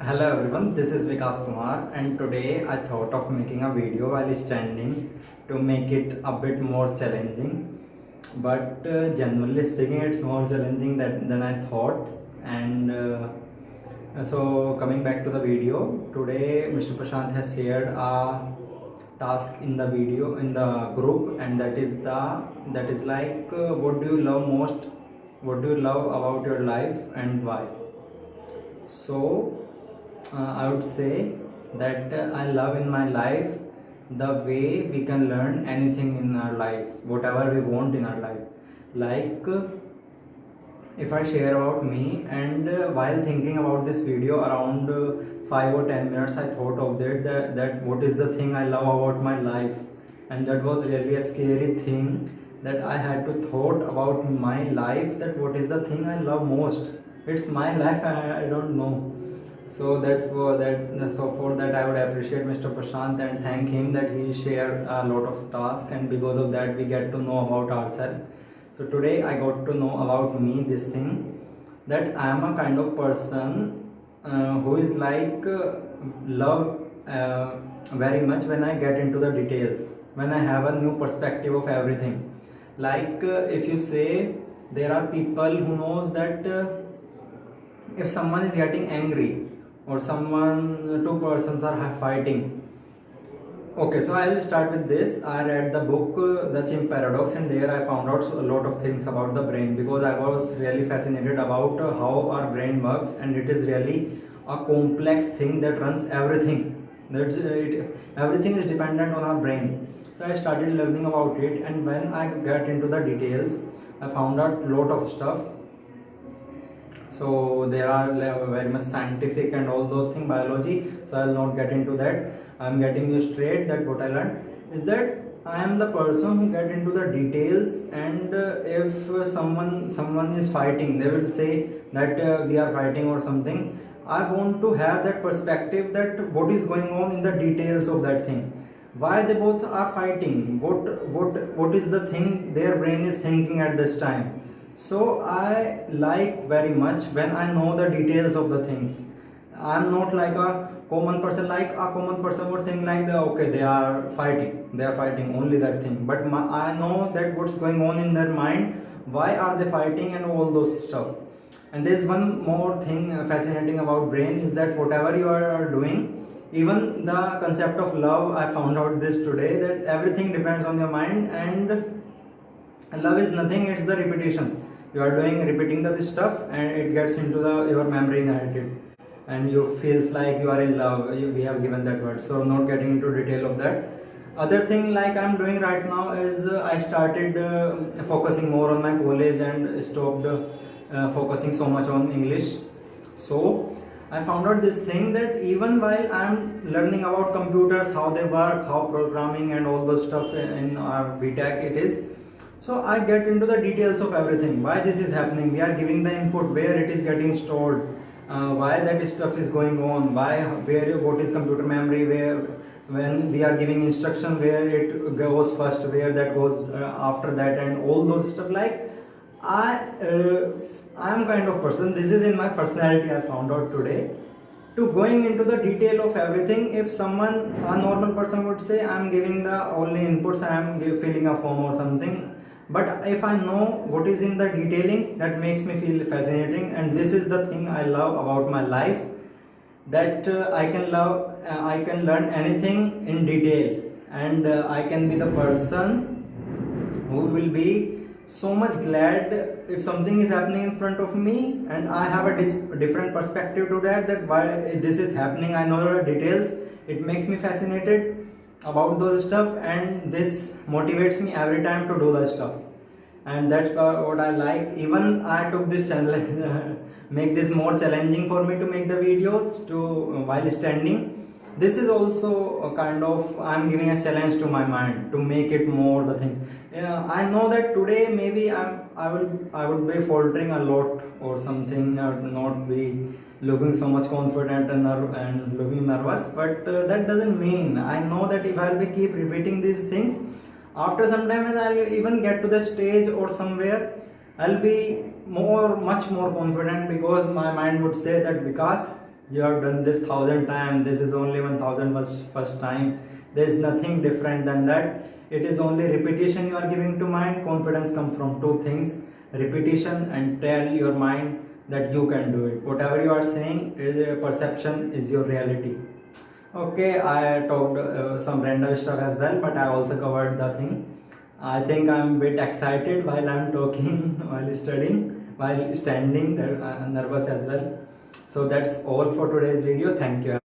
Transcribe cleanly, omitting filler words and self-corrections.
Hello everyone, this is Vikas Kumar and today I thought of making a video while standing to make it a bit more challenging. But generally speaking, it's more challenging than I thought. And so coming back to the video, today Mr. Prashant has shared a task in the video in the group, and that is like what do you love most? What do you love about your life and why? So I would say that I love in my life the way we can learn anything in our life, whatever we want in our life. Like if I share about me, and while thinking about this video around 5 or 10 minutes, I thought of that what is the thing I love about my life, and that was really a scary thing that I had to thought about my life, that what is the thing I love most. It's my life, I don't know. So that's for that. So for that, I would appreciate Mr. Prashant and thank him that he shared a lot of tasks, and because of that, we get to know about ourselves. So today, I got to know about me this thing, that I am a kind of person who is like love very much when I get into the details, when I have a new perspective of everything. Like if you say, there are people who knows that if someone is getting angry, or someone, two persons are fighting. Okay, so I will start with this. I read the book The Chimp Paradox, and there I found out a lot of things about the brain, because I was really fascinated about how our brain works, and it is really a complex thing that runs everything. Everything is dependent on our brain. So I started learning about it, and when I get into the details, I found out a lot of stuff. So there are very much scientific and all those things, biology, so I'll not get into that. I'm getting you straight that what I learned is that I am the person who get into the details, and if someone is fighting, they will say that we are fighting or something. I want to have that perspective, that what is going on in the details of that thing, why they both are fighting, what is the thing their brain is thinking at this time. So I like very much when I know the details of the things. I'm not like a common person. Like a common person would think like the okay, they are fighting only that thing. But I know that what's going on in their mind, why are they fighting and all those stuff. And there's one more thing fascinating about brain is that whatever you are doing, even the concept of love, I found out this today, that everything depends on your mind, and love is nothing, it's the repetition. You are repeating the stuff, and it gets into your memory inherited, and you feels like you are in love. We have given that word, so not getting into detail of that. Other thing like I'm doing right now is I started focusing more on my college, and stopped focusing so much on English. So I found out this thing, that even while I'm learning about computers, how they work, how programming and all those stuff in our BTech it is, so I get into the details of everything, why this is happening, we are giving the input, where it is getting stored, why that stuff is going on, what is computer memory, where when we are giving instruction, where it goes first, where that goes after that, and all those stuff. Like I am kind of person, this is in my personality, I found out today, to going into the detail of everything. If someone, a normal person would say, I am giving the only inputs, I am filling a form or something, but if I know what is in the detailing, that makes me feel fascinating. And this is the thing I love about my life, that I can learn anything in detail, and I can be the person who will be so much glad if something is happening in front of me, and I have a different perspective to that why this is happening. I know the details, it makes me fascinated about those stuff, and this motivates me every time to do the stuff. And that's what I like. Even I took this channel make this more challenging for me to make the videos to while standing. This is also a kind of, I'm giving a challenge to my mind to make it more the thing. I know that today maybe I would be faltering a lot or something. I would not be looking so much confident and looking nervous, but that doesn't mean. I know that if I'll be keep repeating these things, after some time when I'll even get to the stage or somewhere, I'll be much more confident, because my mind would say that, because You have done this 1,000 times. This is only 1,000 first time. There is nothing different than that. It is only repetition you are giving to mind. Confidence comes from two things: repetition and tell your mind that you can do it. Whatever you are saying, is a perception is your reality. Okay, I talked some random stuff as well, but I also covered the thing. I think I'm a bit excited while I'm talking, while studying, while standing, nervous as well. So that's all for today's video. Thank you.